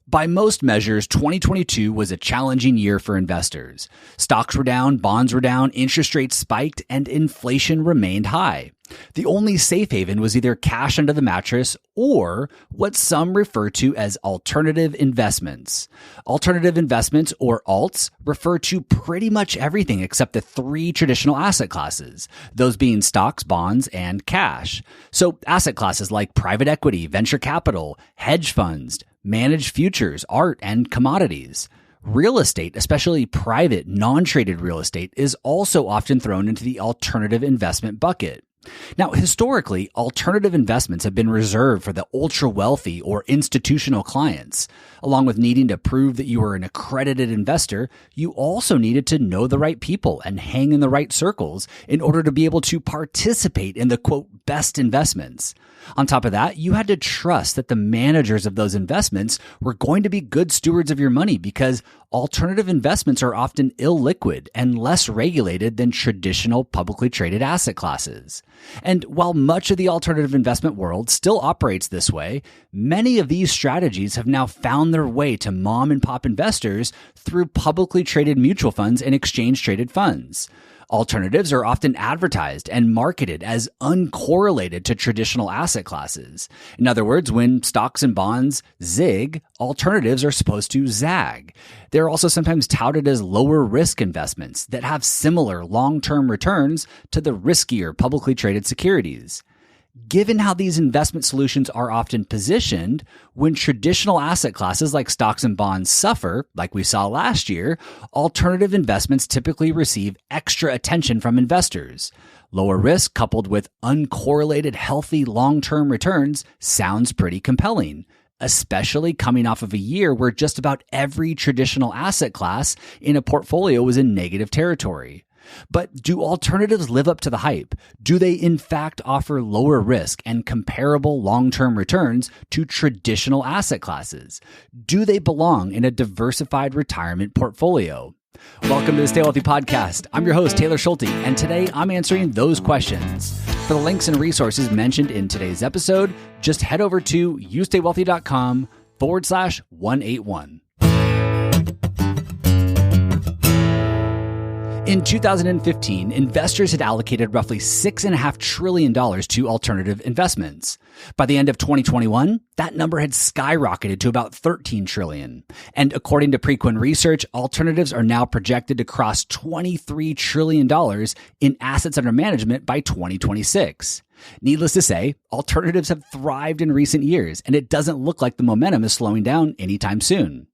By most measures, 2022 was a challenging year for investors. Stocks were down, bonds were down, interest rates spiked, and inflation remained high. The only safe haven was either cash under the mattress or what some refer to as alternative investments. Alternative investments, or alts, refer to pretty much everything except the three traditional asset classes, those being stocks, bonds, and cash. So asset classes like private equity, venture capital, hedge funds, managed futures, art, and commodities. Real estate, especially private, non-traded real estate, is also often thrown into the alternative investment bucket. Now, historically, alternative investments have been reserved for the ultra-wealthy or institutional clients. Along with needing to prove that you are an accredited investor, you also needed to know the right people and hang in the right circles in order to be able to participate in the, quote, best investments. On top of that, you had to trust that the managers of those investments were going to be good stewards of your money because alternative investments are often illiquid and less regulated than traditional publicly traded asset classes. And while much of the alternative investment world still operates this way, many of these strategies have now found their way to mom and pop investors through publicly traded mutual funds and exchange traded funds. Alternatives are often advertised and marketed as uncorrelated to traditional asset classes. In other words, when stocks and bonds zig, alternatives are supposed to zag. They're also sometimes touted as lower risk investments that have similar long-term returns to the riskier publicly traded securities. Given how these investment solutions are often positioned, when traditional asset classes like stocks and bonds suffer, like we saw last year, alternative investments typically receive extra attention from investors. Lower risk coupled with uncorrelated healthy long-term returns sounds pretty compelling, especially coming off of a year where just about every traditional asset class in a portfolio was in negative territory. But do alternatives live up to the hype? Do they in fact offer lower risk and comparable long-term returns to traditional asset classes? Do they belong in a diversified retirement portfolio? Welcome to the Stay Wealthy Podcast. I'm your host, Taylor Schulte, and today I'm answering those questions. For the links and resources mentioned in today's episode, just head over to youstaywealthy.com/181. In 2015, investors had allocated roughly $6.5 trillion to alternative investments. By the end of 2021, that number had skyrocketed to about $13 trillion. And according to Preqin Research, alternatives are now projected to cross $23 trillion in assets under management by 2026. Needless to say, alternatives have thrived in recent years, and it doesn't look like the momentum is slowing down anytime soon.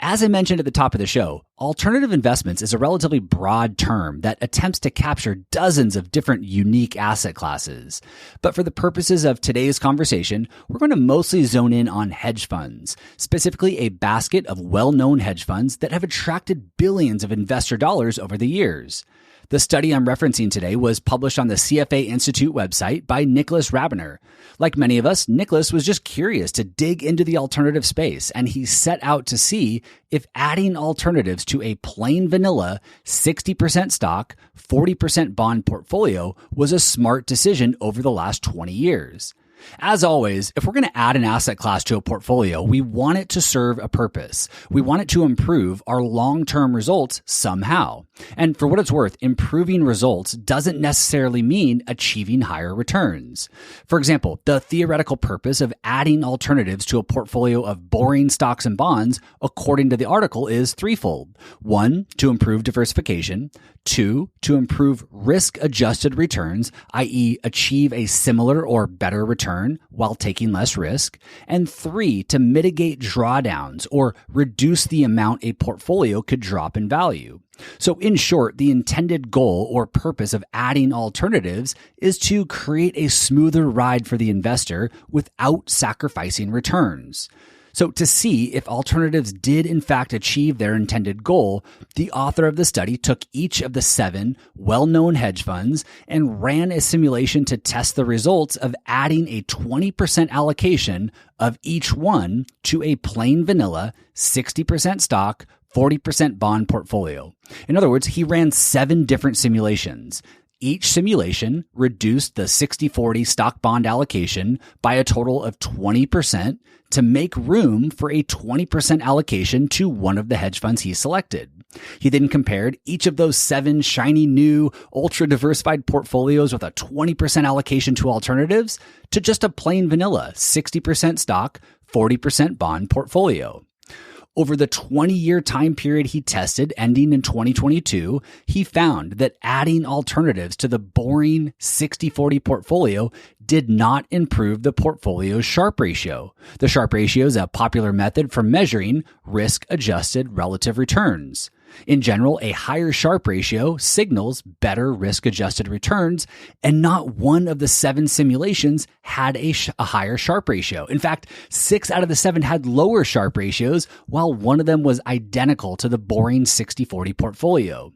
As I mentioned at the top of the show, alternative investments is a relatively broad term that attempts to capture dozens of different unique asset classes. But for the purposes of today's conversation, we're going to mostly zone in on hedge funds, specifically a basket of well-known hedge funds that have attracted billions of investor dollars over the years. The study I'm referencing today was published on the CFA Institute website by Nicholas Rabiner. Like many of us, Nicholas was just curious to dig into the alternative space, and he set out to see if adding alternatives to a plain vanilla 60% stock, 40% bond portfolio was a smart decision over the last 20 years. As always, if we're going to add an asset class to a portfolio, we want it to serve a purpose. We want it to improve our long-term results somehow. And for what it's worth, improving results doesn't necessarily mean achieving higher returns. For example, the theoretical purpose of adding alternatives to a portfolio of boring stocks and bonds, according to the article, is threefold. 1, to improve diversification. 2, to improve risk-adjusted returns, i.e. achieve a similar or better return while taking less risk. And 3, to mitigate drawdowns or reduce the amount a portfolio could drop in value. So in short, the intended goal or purpose of adding alternatives is to create a smoother ride for the investor without sacrificing returns. So to see if alternatives did in fact achieve their intended goal, the author of the study took each of the 7 well-known hedge funds and ran a simulation to test the results of adding a 20% allocation of each one to a plain vanilla 60% stock, 40% bond portfolio. In other words, he ran 7 different simulations. Each simulation reduced the 60-40 stock bond allocation by a total of 20% to make room for a 20% allocation to one of the hedge funds he selected. He then compared each of those 7 shiny new ultra diversified portfolios with a 20% allocation to alternatives to just a plain vanilla 60% stock, 40% bond portfolio. Over the 20-year time period he tested, ending in 2022, he found that adding alternatives to the boring 60-40 portfolio did not improve the portfolio's Sharpe ratio. The Sharpe ratio is a popular method for measuring risk-adjusted relative returns. In general, a higher Sharpe ratio signals better risk-adjusted returns, and not one of the 7 simulations had a higher Sharpe ratio. In fact, 6 out of the 7 had lower Sharpe ratios, while one of them was identical to the boring 60-40 portfolio.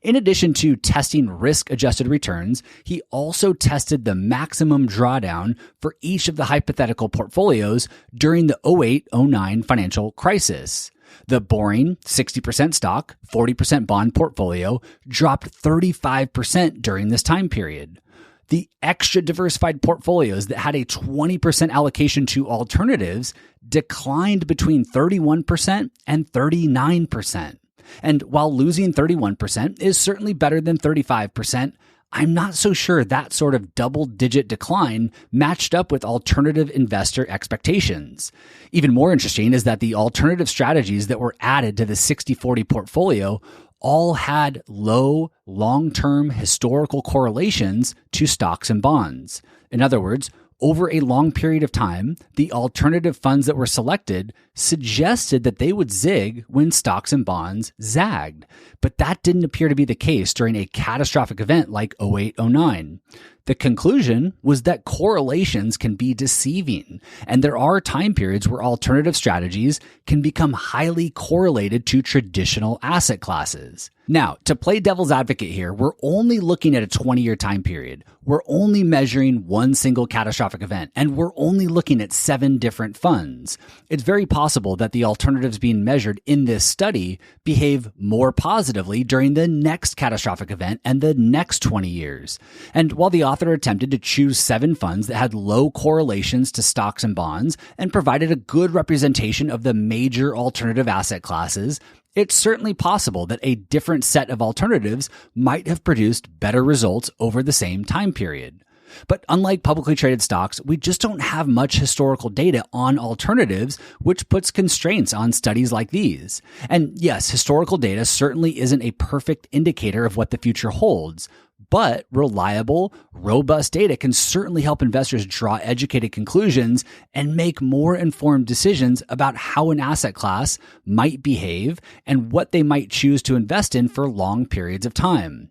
In addition to testing risk-adjusted returns, he also tested the maximum drawdown for each of the hypothetical portfolios during the 2008-09 financial crisis. The boring 60% stock, 40% bond portfolio dropped 35% during this time period. The extra diversified portfolios that had a 20% allocation to alternatives declined between 31% and 39%. And while losing 31% is certainly better than 35%, I'm not so sure that sort of double-digit decline matched up with alternative investor expectations. Even more interesting is that the alternative strategies that were added to the 60-40 portfolio all had low, long-term historical correlations to stocks and bonds. In other words, over a long period of time, the alternative funds that were selected suggested that they would zig when stocks and bonds zagged. But that didn't appear to be the case during a catastrophic event like 08-09. The conclusion was that correlations can be deceiving, and there are time periods where alternative strategies can become highly correlated to traditional asset classes. Now, to play devil's advocate here, we're only looking at a 20-year time period. We're only measuring one single catastrophic event, and we're only looking at 7 different funds. It's very possible that the alternatives being measured in this study behave more positively during the next catastrophic event and the next 20 years. And while the author attempted to choose 7 funds that had low correlations to stocks and bonds and provided a good representation of the major alternative asset classes, it's certainly possible that a different set of alternatives might have produced better results over the same time period. But unlike publicly traded stocks, we just don't have much historical data on alternatives, which puts constraints on studies like these. And yes, historical data certainly isn't a perfect indicator of what the future holds, but reliable, robust data can certainly help investors draw educated conclusions and make more informed decisions about how an asset class might behave and what they might choose to invest in for long periods of time.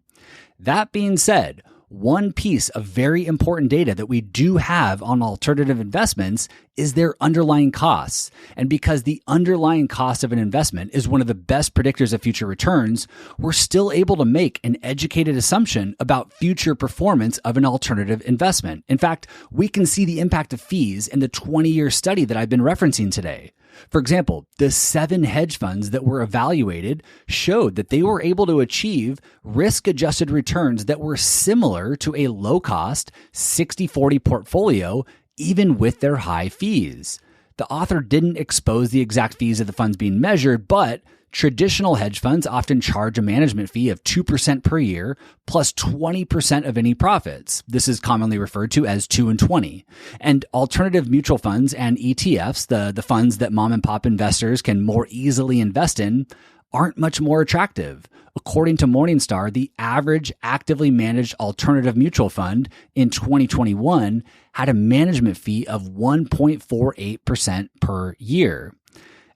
That being said, one piece of very important data that we do have on alternative investments is their underlying costs. And because the underlying cost of an investment is one of the best predictors of future returns, we're still able to make an educated assumption about future performance of an alternative investment. In fact, we can see the impact of fees in the 20-year study that I've been referencing today. For example, the 7 hedge funds that were evaluated showed that they were able to achieve risk-adjusted returns that were similar to a low-cost 60-40 portfolio, even with their high fees. The author didn't expose the exact fees of the funds being measured, but traditional hedge funds often charge a management fee of 2% per year plus 20% of any profits. This is commonly referred to as 2 and 20. And alternative mutual funds and ETFs, the funds that mom and pop investors can more easily invest in, aren't much more attractive. According to Morningstar, the average actively managed alternative mutual fund in 2021 had a management fee of 1.48% per year.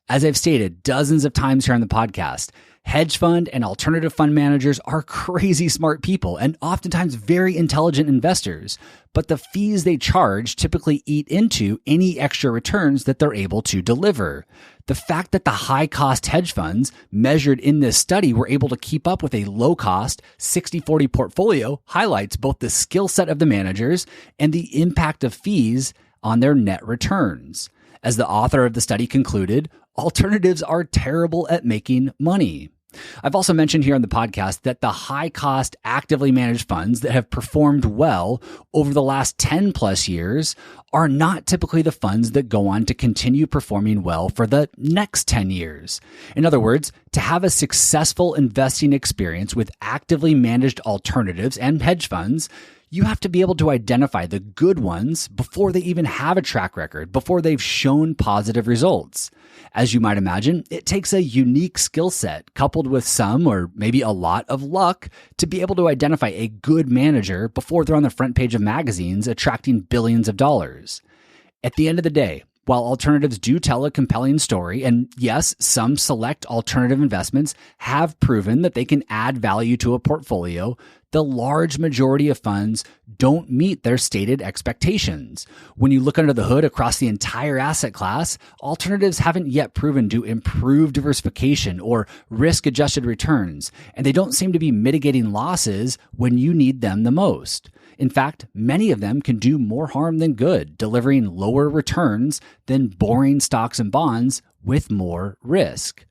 As I've stated dozens of times here on the podcast, hedge fund and alternative fund managers are crazy smart people and oftentimes very intelligent investors, but the fees they charge typically eat into any extra returns that they're able to deliver. The fact that the high-cost hedge funds measured in this study were able to keep up with a low-cost 60-40 portfolio highlights both the skill set of the managers and the impact of fees on their net returns. As the author of the study concluded, alternatives are terrible at making money. I've also mentioned here on the podcast that the high cost actively managed funds that have performed well over the last 10 plus years are not typically the funds that go on to continue performing well for the next 10 years. In other words, to have a successful investing experience with actively managed alternatives and hedge funds, you have to be able to identify the good ones before they even have a track record, before they've shown positive results. As you might imagine, it takes a unique skill set coupled with some or maybe a lot of luck to be able to identify a good manager before they're on the front page of magazines attracting billions of dollars. At the end of the day, while alternatives do tell a compelling story, and yes, some select alternative investments have proven that they can add value to a portfolio, the large majority of funds don't meet their stated expectations. When you look under the hood across the entire asset class, alternatives haven't yet proven to improve diversification or risk-adjusted returns, and they don't seem to be mitigating losses when you need them the most. In fact, many of them can do more harm than good, delivering lower returns than boring stocks and bonds with more risk.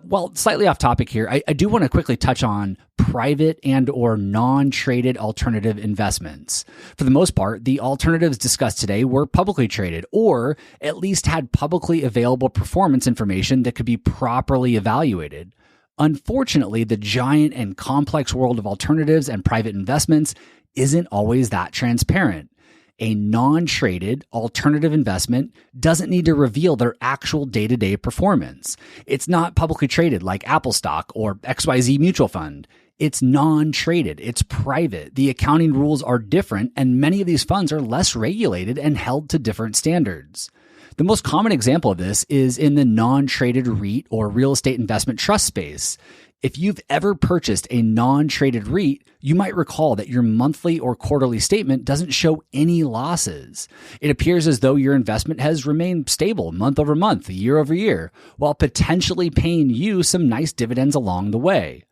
Well, slightly off topic here, I do want to quickly touch on private and or non-traded alternative investments. For the most part, the alternatives discussed today were publicly traded or at least had publicly available performance information that could be properly evaluated. Unfortunately, the giant and complex world of alternatives and private investments isn't always that transparent. A non-traded alternative investment doesn't need to reveal their actual day-to-day performance. It's not publicly traded like Apple stock or XYZ mutual fund. It's non-traded. It's private. The accounting rules are different, and many of these funds are less regulated and held to different standards. The most common example of this is in the non-traded REIT or real estate investment trust space. If you've ever purchased a non-traded REIT, you might recall that your monthly or quarterly statement doesn't show any losses. It appears as though your investment has remained stable month over month, year over year, while potentially paying you some nice dividends along the way.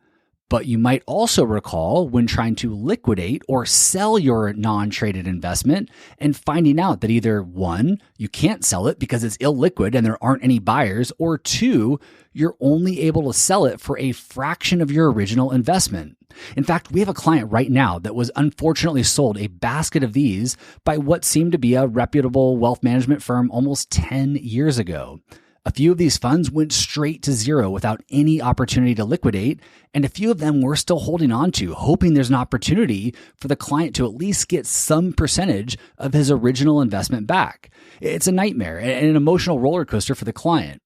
But you might also recall when trying to liquidate or sell your non-traded investment and finding out that either one, you can't sell it because it's illiquid and there aren't any buyers, or two, you're only able to sell it for a fraction of your original investment. In fact, we have a client right now that was unfortunately sold a basket of these by what seemed to be a reputable wealth management firm almost 10 years ago. A few of these funds went straight to zero without any opportunity to liquidate, and a few of them we're still holding on to, hoping there's an opportunity for the client to at least get some percentage of his original investment back. It's a nightmare and an emotional roller coaster for the client.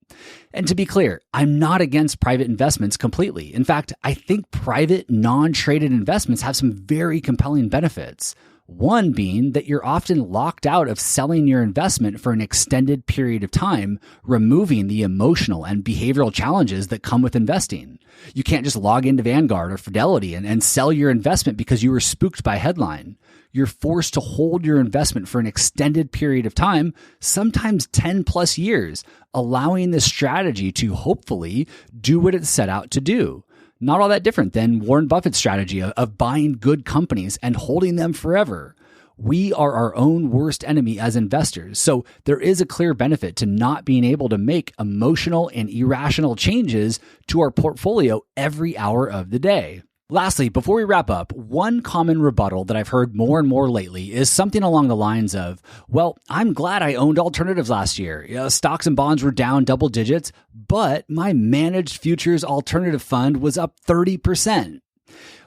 And to be clear, I'm not against private investments completely. In fact, I think private non-traded investments have some very compelling benefits. One being that you're often locked out of selling your investment for an extended period of time, removing the emotional and behavioral challenges that come with investing. You can't just log into Vanguard or Fidelity and sell your investment because you were spooked by a headline. You're forced to hold your investment for an extended period of time, sometimes 10 plus years, allowing the strategy to hopefully do what it set out to do. Not all that different than Warren Buffett's strategy of buying good companies and holding them forever. We are our own worst enemy as investors, so there is a clear benefit to not being able to make emotional and irrational changes to our portfolio every hour of the day. Lastly, before we wrap up, one common rebuttal that I've heard more and more lately is something along the lines of, well, I'm glad I owned alternatives last year. Stocks and bonds were down double digits, but my managed futures alternative fund was up 30%.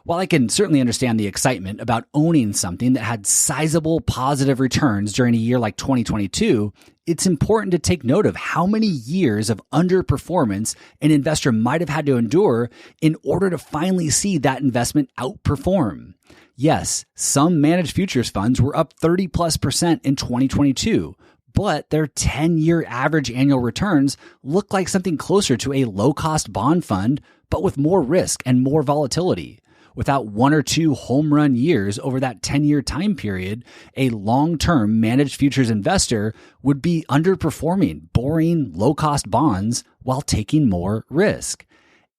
While I can certainly understand the excitement about owning something that had sizable positive returns during a year like 2022, it's important to take note of how many years of underperformance an investor might have had to endure in order to finally see that investment outperform. Yes, some managed futures funds were up 30+% in 2022, but their 10-year average annual returns look like something closer to a low-cost bond fund, but with more risk and more volatility. Without one or two home run years over that 10-year time period, a long-term managed futures investor would be underperforming boring, low-cost bonds while taking more risk.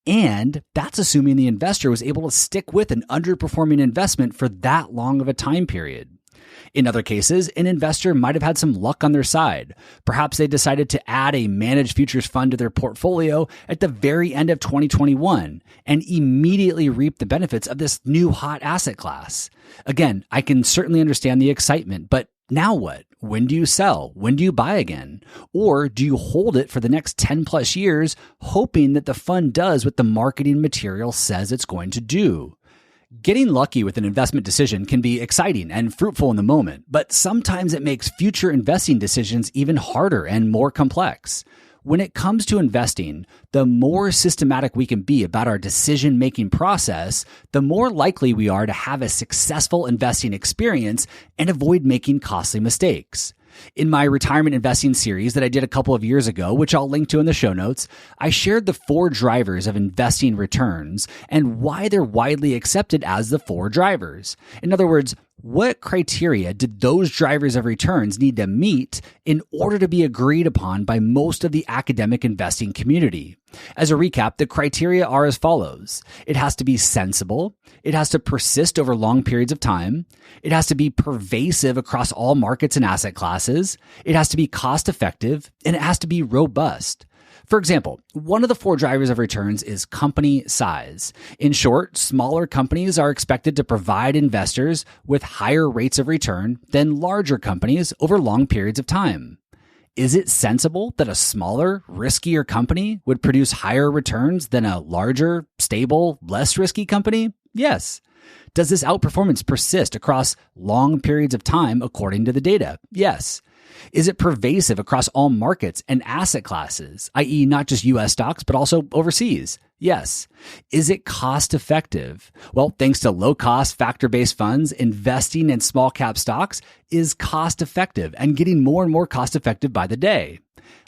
And that's assuming the investor was able to stick with an underperforming investment for that long of a time period. In other cases, an investor might have had some luck on their side. Perhaps they decided to add a managed futures fund to their portfolio at the very end of 2021 and immediately reap the benefits of this new hot asset class. Again, I can certainly understand the excitement, but now what? When do you sell? When do you buy again? Or do you hold it for the next 10 plus years, hoping that the fund does what the marketing material says it's going to do? Getting lucky with an investment decision can be exciting and fruitful in the moment, but sometimes it makes future investing decisions even harder and more complex. When it comes to investing, the more systematic we can be about our decision-making process, the more likely we are to have a successful investing experience and avoid making costly mistakes. In my retirement investing series that I did a couple of years ago, which I'll link to in the show notes, I shared the 4 drivers of investing returns and why they're widely accepted as the 4 drivers. In other words, what criteria did those drivers of returns need to meet in order to be agreed upon by most of the academic investing community? As a recap, the criteria are as follows. It has to be sensible. It has to persist over long periods of time. It has to be pervasive across all markets and asset classes. It has to be cost effective, and it has to be robust. For example, one of the 4 drivers of returns is company size. In short, smaller companies are expected to provide investors with higher rates of return than larger companies over long periods of time. Is it sensible that a smaller, riskier company would produce higher returns than a larger, stable, less risky company? Yes. Does this outperformance persist across long periods of time according to the data? Yes. Is it pervasive across all markets and asset classes, i.e. not just US stocks, but also overseas? Yes. Is it cost effective? Well, thanks to low-cost factor-based funds, investing in small-cap stocks is cost effective and getting more and more cost effective by the day.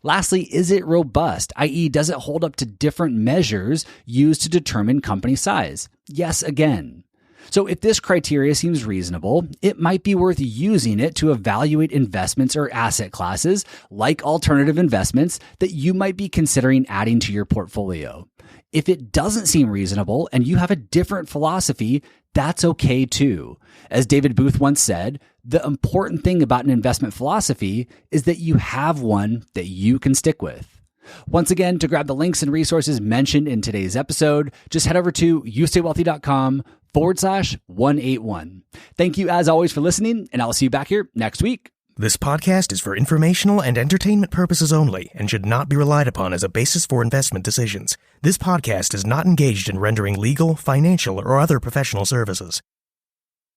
Lastly, is it robust, i.e. does it hold up to different measures used to determine company size? Yes, again. So if this criteria seems reasonable, it might be worth using it to evaluate investments or asset classes like alternative investments that you might be considering adding to your portfolio. If it doesn't seem reasonable and you have a different philosophy, that's okay too. As David Booth once said, the important thing about an investment philosophy is that you have one that you can stick with. Once again, to grab the links and resources mentioned in today's episode, just head over to youstaywealthy.com/181. Thank you as always for listening, and I'll see you back here next week. This podcast is for informational and entertainment purposes only and should not be relied upon as a basis for investment decisions. This podcast is not engaged in rendering legal, financial, or other professional services.